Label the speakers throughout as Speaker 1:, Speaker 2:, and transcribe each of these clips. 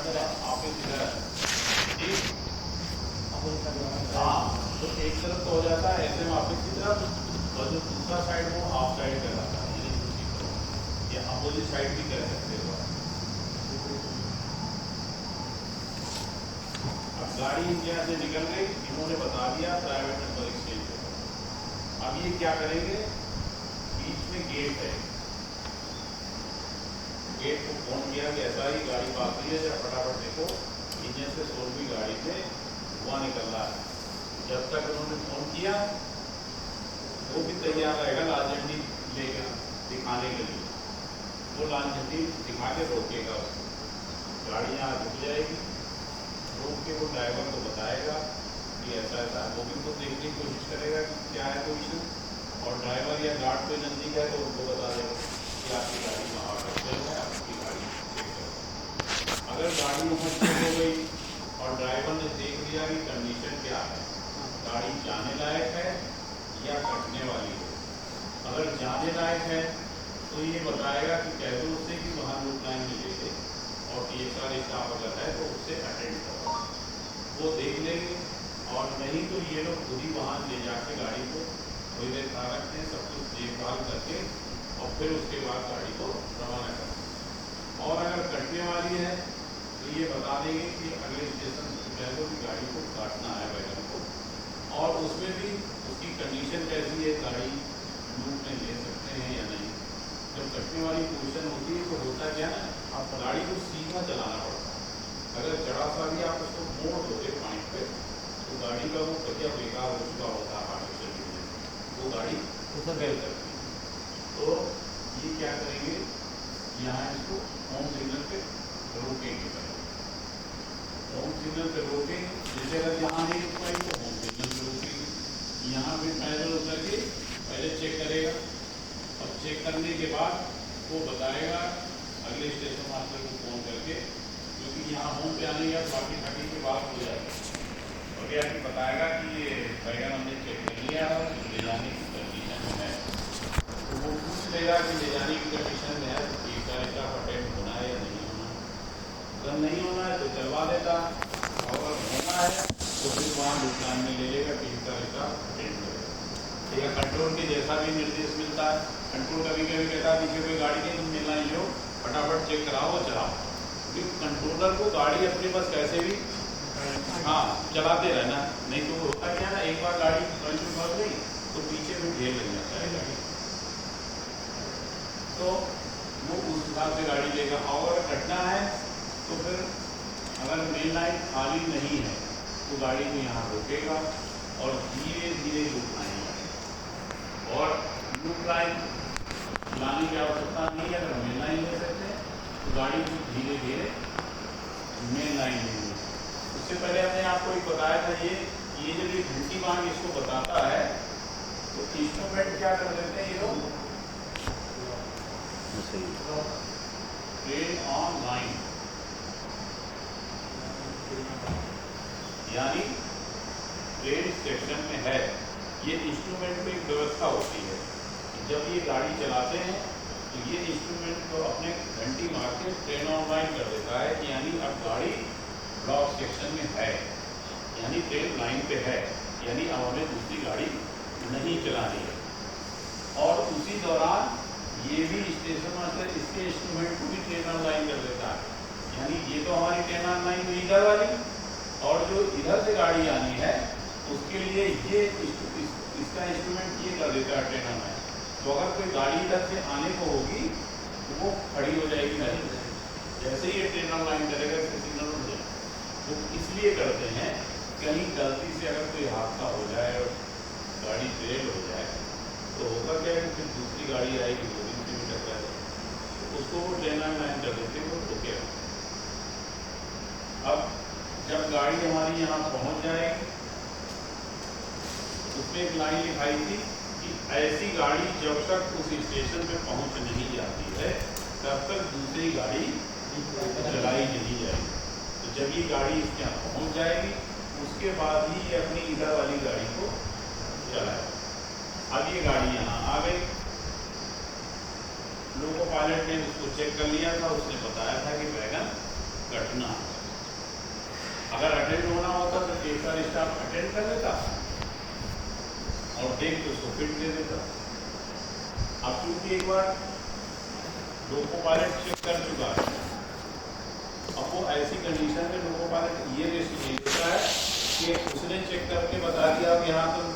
Speaker 1: Office इधर है, ठीक। हाँ, तो एक तरफ तो हो जाता है ऐसे में ऑफिस की तरफ, और जो दूसरा साइड वो ऑफ साइड कहलाता है, यानी दूसरी तरफ, या अपोजिट साइड भी कह सकते हो। अब गाड़ी यहाँ से निकल गई, इन्होंने बता दिया प्राइवेट नंबर एक्सचेंज पे। अब ये क्या करेंगे, बीच में गेट है, गेट को फोन किया कि ऐसा ही गाड़ी पास हुई है, जरा फटाफट देखो इंजन से 16वीं गाड़ी से धुआं निकल रहा है। जब तक उन्होंने फोन किया वो भी तैयार रहेगा लाल झंडी लेकर दिखाने के लिए, वो लाल झंडी दिखा के रोकेगा उसको, गाड़ी यहाँ रुक जाएगी, रोक के वो ड्राइवर को बताएगा कि ऐसा ऐसा, वो भी तो देखने की कोशिश करेगा कि क्या है पोजीशन, और ड्राइवर या गार्ड कोई नजदीक है तो उनको बता देगा कि आपकी गाड़ी में ऑर्डर चल है, आपकी गाड़ी चेक करो। अगर गाड़ी वहाँ चेक हो गई और ड्राइवर ने देख लिया कि कंडीशन क्या है, गाड़ी जाने लायक है या कटने वाली है, अगर जाने लायक है तो ये बताएगा कि कह दो उससे कि वहाँ रूट लाइन में ले ले, और TSR स्टाफ अगर है तो उससे अटेंड करो, वो देख लेंगे। और नहीं तो ये लोग खुद ही वहाँ ले जाके गाड़ी को थोड़ी देर खा रखते हैं, सब कुछ देखभाल करके, और फिर उसके बाद गाड़ी को रवाना करते हैं। और अगर कटने वाली है तो ये बता देंगे कि अगले स्टेशन कह दो कि गाड़ी को काटना है वैगन को, और उसमें भी उसकी कंडीशन कैसी है, गाड़ी लूप में ले सकते हैं या नहीं। जब कटने वाली पोजीशन होती है तो होता क्या है, आप गाड़ी को सीधा चलाना पड़ता है, अगर जरा सा भी आप उसको मोड़ दोगे पॉइंट पे तो गाड़ी का वो कटिया बेकार हो चुका होता है, आर्टिफिशियल इंजन वो गाड़ी उतर गए सकती है। तो ये क्या करेंगे, यहाँ इसको होम सिग्नल पे रोकेंगे, होम सिग्नल पे रोकेंगे, जैसे अगर यहाँ नहीं रुक पाई तो होम सिग्नल पे रोकेंगे, यहाँ पे पैदल उतर के पहले चेक करेगा, और चेक करने के बाद वो बताएगा अगले स्टेशन मास्टर को फोन करके, क्योंकि यहाँ होम पे आने का बाकी ठाकी के बाद हो जाएगा, और क्या बताएगा कि ये वैगन हमने चेक कर लिया और ले जाने की कंडीशन में है, तो वो पूछ लेगा कि ले जाने की कंडीशन में है तो TSR स्टाफ अटेंड होना है या नहीं होना। अगर नहीं होना है तो चलवा देता, और अगर होना है तो फिर वहाँ लूप लाइन में ले लेगा, TSR स्टाफ अटेंड करेगा। ठीक है, कंट्रोल के जैसा भी निर्देश मिलता है, कंट्रोल कभी कभी कहता है देखिए कोई गाड़ी नहीं, तुम मिलना ही हो, फटाफट चेक कराओ चलाओ, क्योंकि कंट्रोलर को गाड़ी अपने पास कैसे भी हाँ चलाते रहना, नहीं तो होता क्या ना, एक बार गाड़ी फ्रंट में फंस गई तो पीछे भी ढेर लग जाता है गाड़ी, तो वो उस हिसाब से गाड़ी लेगा। और कटना है तो फिर अगर मेन लाइन खाली नहीं है तो गाड़ी को यहाँ रोकेगा और धीरे धीरे लूप लाइन लगाएगा, और लूप लाइन लाने की आवश्यकता नहीं है, अगर मेन लाइन ले सकते हैं तो गाड़ी को धीरे धीरे मेन लाइन लेंगे। उससे पहले हमने आपको एक बताया था, ये जब ये घंटी बांग इसको बताता है तो इंस्ट्रूमेंट क्या कर देते हैं ये लोग, ट्रेन ऑन लाइन, यानी ट्रेन स्टेशन में है। ये इंस्ट्रूमेंट में एक व्यवस्था होती है, जब ये गाड़ी चलाते हैं तो ये इंस्ट्रूमेंट को अपने घंटी मार के ट्रेन ऑन लाइन कर देता है, यानी अब गाड़ी ब्लॉक सेक्शन में है, यानी ट्रेन लाइन पे है, यानी अब हमें दूसरी गाड़ी नहीं चलानी है। और उसी दौरान ये भी स्टेशन मास्टर इसके इंस्ट्रूमेंट को भी ट्रेन ऑन लाइन कर देता है, यानी ये तो हमारी ट्रेन ऑन लाइन हुई इधर वाली, और जो इधर से गाड़ी आनी है उसके लिए ये इसका इंस्ट्रूमेंट ये कर देता है ट्रेन ऑन लाइन। तो अगर कोई गाड़ी इधर से आने को होगी तो वो खड़ी हो जाएगी, नहीं जैसे ही ये ट्रेन ऑन लाइन करेगा इसके सिग्नल हो जाएगा। तो इसलिए करते हैं, कहीं गलती से अगर कोई हादसा हो जाए और गाड़ी फेल हो जाए तो होगा क्या है कि फिर दूसरी गाड़ी आएगी वो भी उसी में टकरा जाए, तो उसको वो ट्रेन ऑन लाइन कर देते हैं, वो रुकेगा। अब जब गाड़ी हमारी यहाँ पहुँच जाएगी उसमें एक लाइन लिखाई थी कि ऐसी गाड़ी जब तक उस स्टेशन पे पहुँच नहीं जाती है तब तक दूसरी गाड़ी चलाई नहीं जाएगी। तो जब ये गाड़ी इसके यहाँ पहुँच जाएगी उसके बाद ही ये अपनी इधर वाली गाड़ी को चलाएगा। अब ये गाड़ी यहाँ आ गई, लोको पायलट ने उसको चेक कर लिया था, उसने बताया था कि वैगन कटना है। टीएक्सआर स्टाफ अटेंड कर लेता और देख के उसको फिट दे देता। अब चूंकि एक बार लोको पायलट चेक कर चुका है, अब वो ऐसी कंडीशन में लोको पायलट ये रिस्क ले लेता है कि उसने चेक करके बता दिया कि हाँ तुम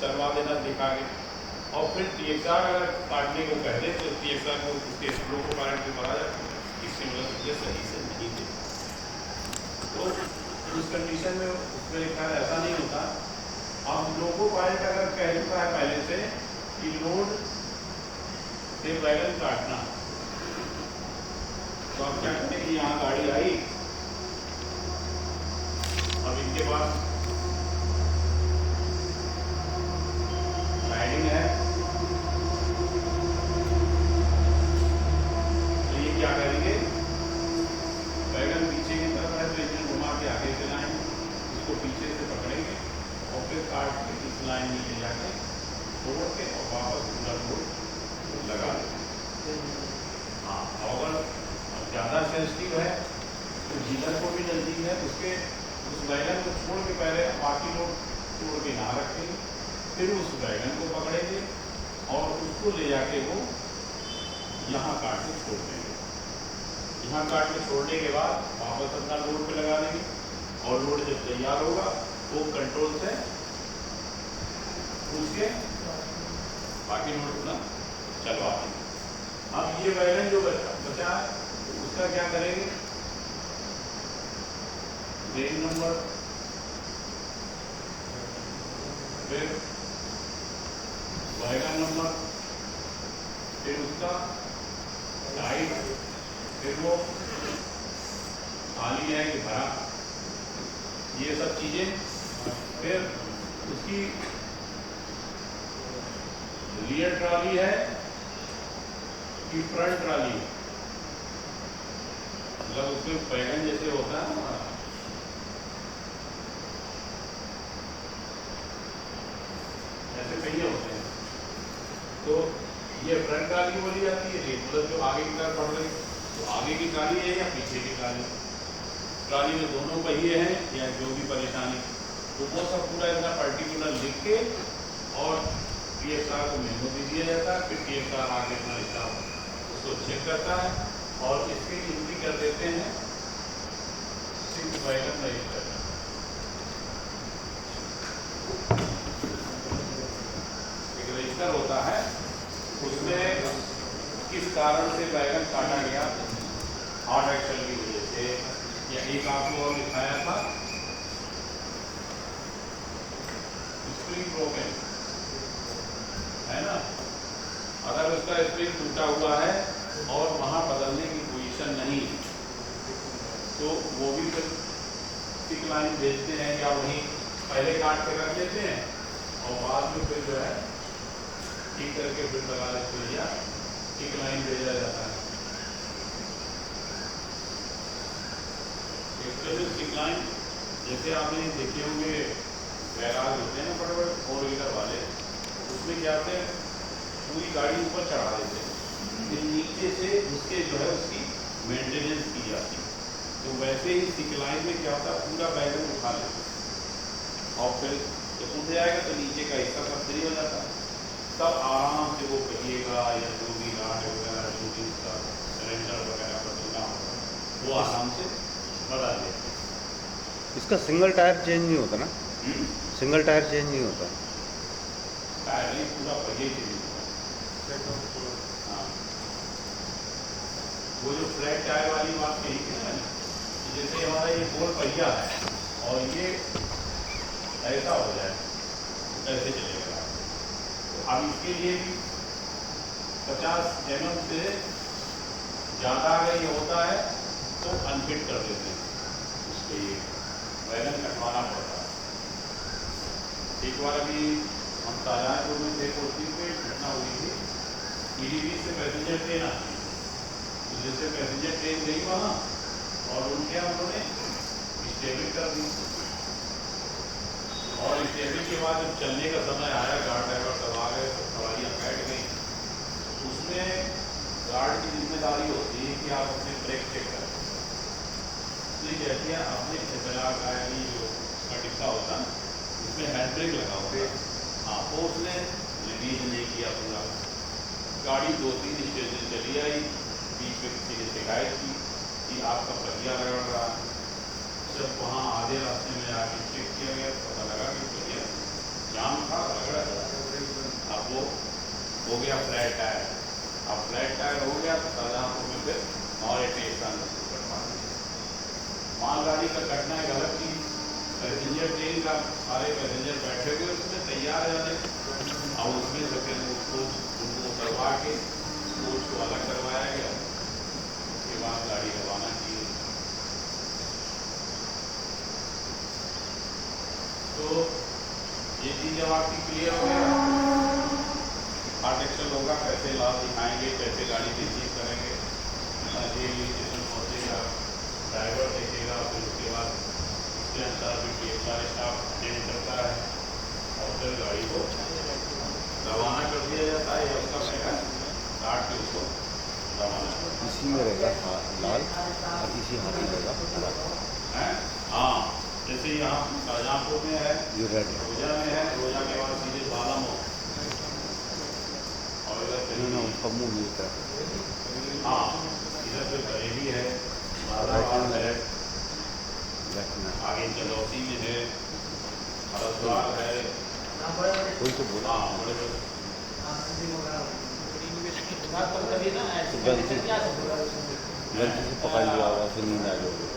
Speaker 1: चलवा देना दिखा के, और फिर टीएक्सआर अगर काटने को कह दे तो टीएक्सआर को उसके लोको पायलट को पता जाता है इसके मतलब ये सही से नहीं दे। तो उस कंडीशन में उसमें ख्याल ऐसा नहीं होता। अब लोको पायलट अगर कह चुका है पहले से कि लोड से वैगन काटना, तो आप क्या करते हैं कि यहाँ गाड़ी आई, अब इनके पास राइडिंग है, तो ये क्या करेंगे, वैगन पीछे की तरफ है तो इंजन घुमा के आगे से लाएंगे, इसको पीछे से पकड़ेंगे और फिर काट के इस लाइन में ले जाके छोड़ के और वापस पूरा लोड लगा देंगे। हाँ, अगर ज़्यादा सेंसिटिव है तो डीलर को भी नजदीक है, उसके उस वैगन को छोड़ के पहले बाकी लोग छोड़ के यहाँ रखेंगे, फिर उस वैगन को पकड़ेंगे और उसको ले जाके वो यहाँ काट के छोड़ देंगे। यहाँ काट के छोड़ने के बाद वापस अपना लोड पे लगा देंगे और लोड जब तैयार होगा वो कंट्रोल से उसके बाकी लोड अपना चलवा देंगे। अब ये वैगन जो बचा है उसका क्या करेंगे, बेरिंग नंबर, फिर वैगन नंबर, फिर उसका टाइप, फिर वो खाली है कि भरा, ये सब चीजें, फिर उसकी रियर ट्रॉली है कि फ्रंट ट्रॉली है, मतलब उसमें वैगन जैसे होता है ना ऐसे पहिए होते हैं, तो ये फ्रंट ट्रॉली बोली जाती है, मतलब जो आगे की तरफ बढ़ रही, तो आगे की ट्रॉली है या पीछे की ट्रॉली, ट्रॉली में दोनों पहिए हैं या जो भी परेशानी, तो वो सब पूरा इतना पर्टिकुलर लिख के और टीएक्सआर को मेमो दे दिया जाता है। फिर टीएक्सआर आगे अपना स्टाफ उसको चेक करता है और इसकी एंट्री कर देते हैं 6 वैगन रजिस्टर। एक रजिस्टर होता है, उसमें किस कारण से वैगन काटा गया, हार्ड एक्शन की वजह से, या एक आपको और दिखाया था स्प्रिंग ब्रोकन है ना, अगर उसका स्प्रिंग टूटा हुआ है और वहां बदलने की पोजीशन नहीं, तो वो भी फिर सिक लाइन भेजते हैं या वहीं पहले काट के रख लेते हैं और बाद में फिर जो है ठीक करके फिर लगा देते हैं या सिक लाइन भेजा जाता है। स्पेशल सिक लाइन जैसे आपने देखे होंगे गैराज होते हैं ना बड़े बड़े 4 व्हीलर वाले, उसमें क्या होते हैं पूरी गाड़ी ऊपर चढ़ा देते हैं, फिर नीचे से उसके जो है उसकी मेंटेनेंस की जाती है, तो वैसे ही सिक लाइन में क्या होता है पूरा वैगन उठा लेते हैं और फिर जब उठ जाएगा तो नीचे का हिस्सा सब फ्री हो जाता है, तब आराम से वो कहिएगा या जो भी गार्ड वगैरह जो भी उसका सिलेंडर वगैरह बदलना होगा वो आराम से बदल देते हैं।
Speaker 2: इसका सिंगल टायर चेंज नहीं होता ना? सिंगल टायर चेंज नहीं होता,
Speaker 1: टायर नहीं पूरा पहिए चेंज होता है। हाँ, वो जो फ्लैट टायर वाली बात कही थी ना, जैसे हमारा ये गोल पहिया है और ये ऐसा हो जाए कैसे चलेगा, तो अब इसके लिए भी 50 mm से ज़्यादा अगर ये होता है तो अनफिट कर देते हैं, उसके लिए वैगन कटवाना पड़ता है। एक बार अभी हम ताजापुर में थे, कोसी में घटना हुई थी, पीलीभीत से पैसेंजर ट्रेन आती है, तो जैसे पैसेंजर ट्रेन गई वहाँ और उनके यहाँ उन्होंने स्टेबिल कर दी और स्टेबिल के बाद जब चलने का समय आया, गार्ड ड्राइवर सब आ गए, सब सवारियाँ बैठ गई, उसमें गार्ड की जिम्मेदारी होती है कि आप अपने ब्रेक चेक करें, इसलिए कहती है आपने चला गाड़ी जो का होता है, उसमें हैंड ब्रेक लगा हुआ है। हाँ, वो उसने रिलीज नहीं किया पूरा। गाड़ी 2-3 स्टेशन चली आई, बीच में किसी ने शिकायत की कि आपका पहिया रगड़ रहा है। जब वहाँ आधे रास्ते में आके चेक किया गया, पता लगा कि पहिया जाम था, रगड़ा गया। अब वो हो गया फ्लैट टायर। अब फ्लैट टायर हो गया तो शाहजहाँपुर में फिर और स्टेशन मालगाड़ी का कटना एक अलग चीज। पैसेंजर ट्रेन का सारे पैसेंजर बैठे हुए उसमें तैयार है जाने, और उसमें से फिर उनको करवा के कोच को अलग करवाया गया। उसके बाद गाड़ी रवाना की। तो ये चीज जब आपकी क्लियर हो गया, हार्ट एक्सल होगा, कैसे लाभ दिखाएंगे, कैसे गाड़ी रिसीव करेंगे, रेलवे स्टेशन पहुँचेगा, ड्राइवर देखेगा, फिर उसके बाद उसके अनुसार भी DSR स्टाफ चेंज करता है और फिर गाड़ी को रवाना कर दिया जाता है। उसका पैसा काट के उसको रवाना कर,
Speaker 2: इसी में रहेगा लाल और इसी हाथी रहेगा हरा
Speaker 1: है। हाँ, जैसे यहाँ शाहजहाँपुर में है,
Speaker 2: ये रेड है।
Speaker 1: रोजा में है, रोजा के बाद सीधे बालम हो और इधर
Speaker 2: उसका मुँह मिलता है।
Speaker 1: हाँ, इधर फिर करेली है, बालाघाट है, आगे जलौसी में है, हरद्वार है।
Speaker 2: कोई तो बोला
Speaker 1: हाँ, बड़े बड़े
Speaker 2: गलती से पकड़ लिया होगा, फिर नींद आ जाएगी।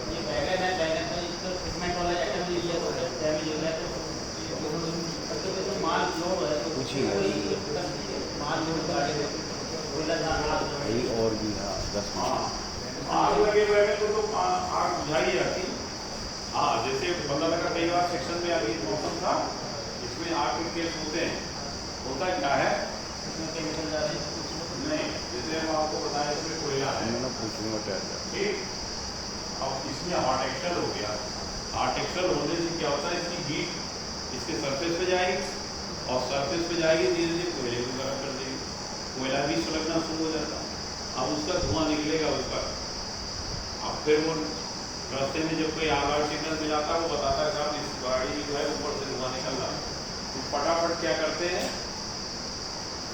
Speaker 2: पूछिए भाई, और भी हाँ 10 मिनट।
Speaker 1: आग लगे हुए तो आग बुझाई जाती। हाँ, जैसे बंदा लगा कई बार सेक्शन में अभी मौसम था, इसमें आग के केस होते हैं। होता क्या है नहीं, जैसे हम आपको बताया इसमें कोयला है,
Speaker 2: मैं पूछूंगा क्या
Speaker 1: ठीक। अब इसमें हॉट एक्सल हो गया। हॉट एक्सल होने से क्या होता है, इसकी हीट इसके सरफेस पे जाएगी और सरफेस पे जाएगी, धीरे धीरे कोयले को गर्म कर देगी, कोयला भी सुलगना शुरू हो जाता है। अब उसका धुआं निकलेगा ऊपर। अब फिर वो रास्ते में जब कोई आवाज सिग्नल मिल जाता है, वो बताता है साहब इस गाड़ी जो है ऊपर से धुआं निकल रहा है। तो फटाफट क्या करते हैं,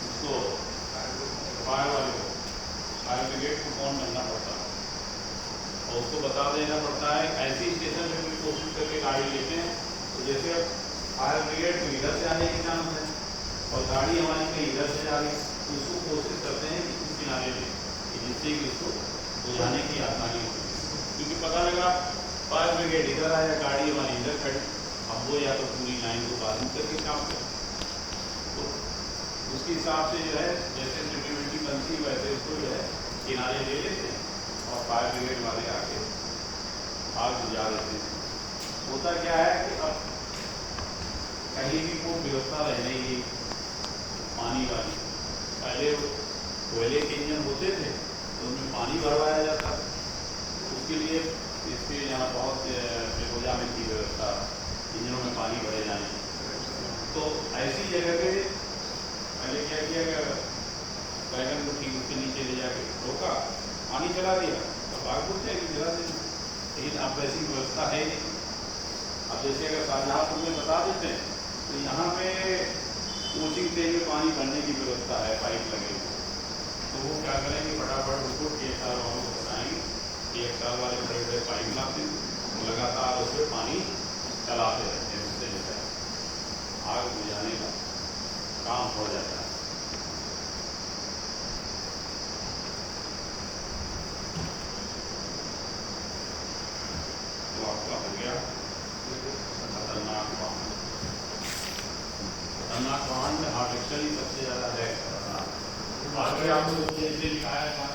Speaker 1: उसको फायर वाले को, फायर ब्रिगेड को फोन करना पड़ता है और उसको बता देना पड़ता है। ऐसी स्टेशन में भी कोशिश करके गाड़ी लेते हैं, तो जैसे फायर ब्रिगेड को इधर से आने की चांस है और गाड़ी हमारी कहीं इधर से जा रही, तो उसको कोशिश करते हैं कि इस किनारे में, जिससे कि उसको बुझाने की आसानी हो। क्योंकि पता लगा फायर ब्रिगेड इधर आया, गाड़ी हमारी इधर खड़ी, अब वो या तो पूरी लाइन को बाधित करके काम करे, तो उसके हिसाब से जो है जैसे सिक्योरिटी बनती वैसे उसको जो है किनारे ले लेते हैं और फायर ब्रिगेड वाले आके आग बुझा देते हैं। होता क्या है कि अब कहीं भी कोई व्यवस्था रह नहीं गई पानी वाली। पहले कोयले के इंजन होते थे तो उनमें पानी भरवाया जाता, उसके लिए इसके यहाँ बहुत बेरोजा में की व्यवस्था, इंजनों में पानी भरे जाने। तो ऐसी जगह पे पहले क्या किया गया, वैगन को ठीक उसके नीचे ले जाके रोका, पानी चला दिया, तो आग बुझ जाएगी जला देंगे। लेकिन अब वैसी व्यवस्था है नहीं। अब जैसे अगर शाहजहाँपुर में बता देते हैं तो यहाँ पे कोचिंग ट्रेन में पानी भरने की व्यवस्था है, पाइप लगे हुए, तो वो क्या करेंगे फटाफट उनको DSR वालों को बताएंगे, DSR वाले बड़े बड़े पाइप लाते हैं, लगातार उसमें पानी चलाते रहते हैं, उससे जो है आग बुझाने का काम हो जाता है। तो आपका हो गया खतरनाक वाहन। खतरनाक वाहन में हार्ट एक्सल ही सबसे ज़्यादा है। आगे आपको जैसे लिखाया था